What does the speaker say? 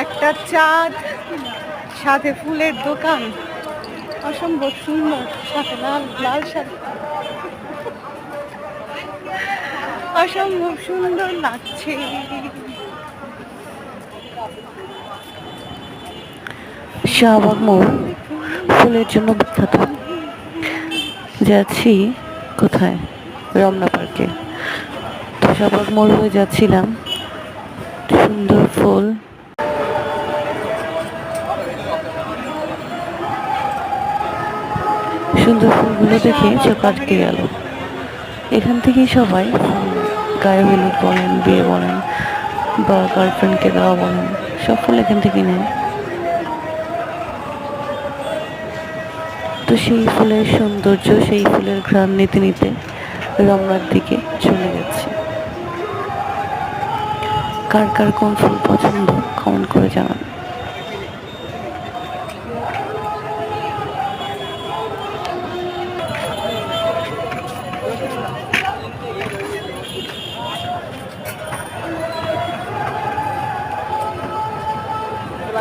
একটা চাঁদ, সাথে ফুলের দোকান, অসম্ভব সুন্দর, সাথে লাল লাল শাড়ি, অসম্ভব সুন্দর লাগছে। শাহবাগ মোড় ফুলের জন্য বিখ্যাত। যাচ্ছি কোথায়? রমনা পার্কে। তো শাহবাগ মোড় হয়ে যাচ্ছিলাম, সুন্দর ফুল, সুন্দর ফুলগুলো দেখে চোখ আটকে গেল। এখান থেকেই সবাই গায়ে হলুদ বলেন, বিয়ে বলেন, বা গার্লফ্রেন্ডকে দেওয়া বলেন, সব ফুল এখান থেকেই নেয়। তো সেই ফুলের সৌন্দর্য, সেই ফুলের ঘ্রাণ নিতে নিতে রমনার দিকে চলে যাচ্ছে। কার কার কোন ফুল পছন্দ কমেন্ট করে জানান।